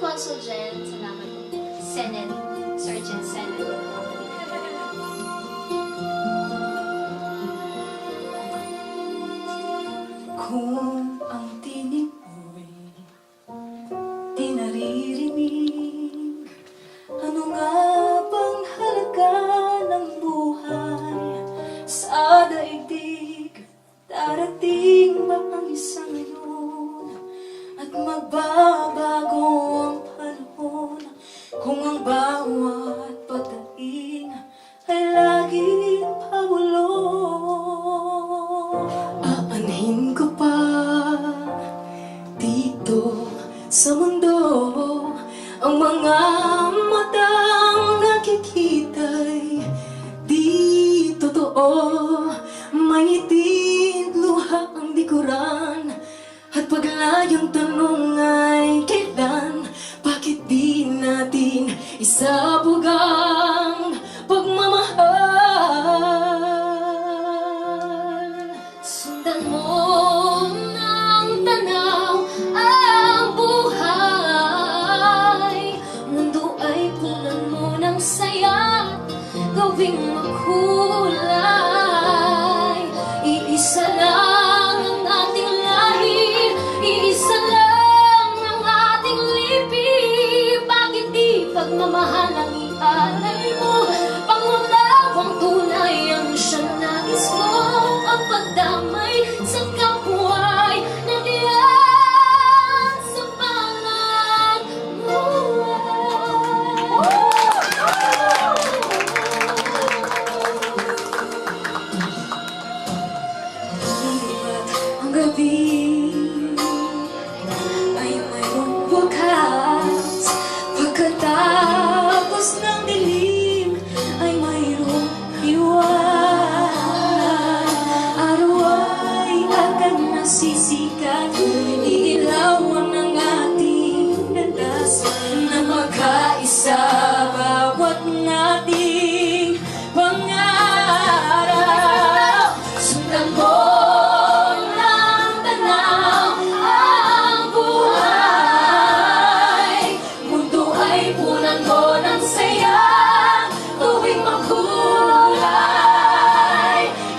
Consul Gen. Salamat po. Senate. Sergeant Senate. Kung ang tinig mo'y di naririnig, ano nga bang halaga ng buhay sa daigdig? Darating ba ang isang ngayon at magbabago ang panahon kung ang bawat pagdating ay laging pabulong? Aanhin ko pa dito sa mundo ang mga matang nakikita'y di totoo. May itin luha ang likuran at paglayang tanong ay kailan? Bakit di natin isabog ang pagmamahal? Sundan mo ng tanaw ang buhay. Mundo ay punan mo ng saya, gawing makulay. Iisa lang ang ating lahi, iisa lang ang ating lipi. Bakit di pagmamahal ang ialay mo? Pangunawang tunay ang siyang nais mo. Ang pagdamay sa kapwa'y nandiyan sa panag mo. Ang gabi ay mayroong bukas. Pagkatapos ng dilim ay mayroong liwanag. Araw ay agad nasisikat, iilawan ng ating landas na magkaisa bawat nating pangarap. Sundan mo ng tanaw ang buhay. Mundo ay punan mo ng saya, tuwing makulay.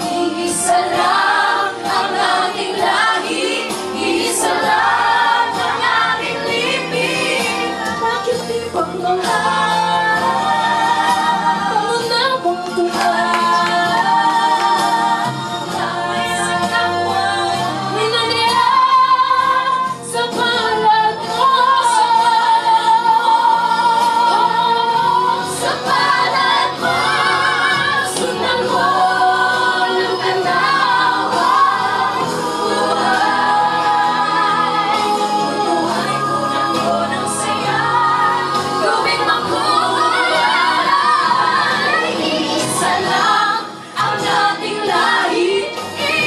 Iisa lang ang ating lahi, iisa lang ang ating libing. Bakit di pagmamahal? Pangunawang buhay sa kapwa, minandiyan sa palad mo. Sa palad mo, sundan mo ng tanaw ang buhay. Buhay punan mo ng saya, gawing makulay. Iisa lang ang ating lahi,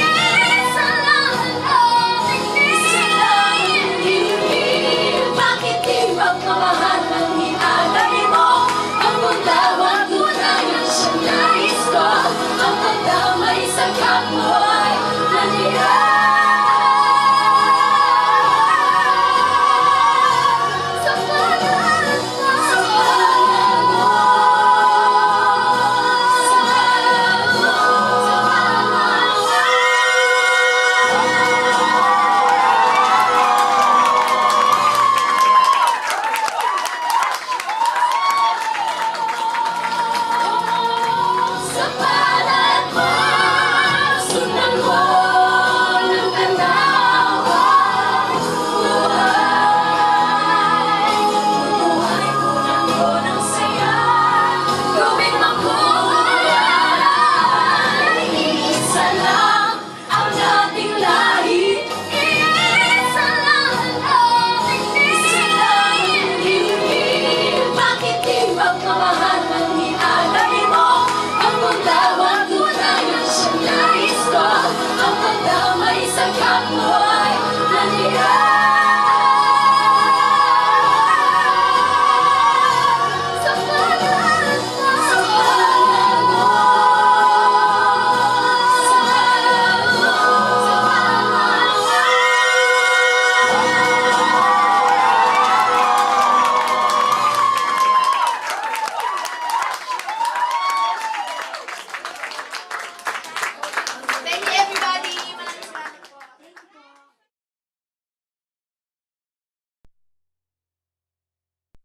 iisa lang ang ating lilim. Bakit di pagmamahal ang ialay mo? Ang mundawang tunay ang siyang nais ko. Ang pagdamay sa kapwa'y nandiyan sa panag mo. Sa panag mo. Sa panag mo. Sa panag mo. Sa palad mo, sundan mo ng tanaw ang buhay. Buhay punan mo ng saya, gawing makulay. Iisa lang ang ating lahi, iisa lang ang ating libing. Bakit di pagmamahal ang ialay mo? Ang mundawang tunay ang siyang nais ko. Ang pagdamay sa kapwa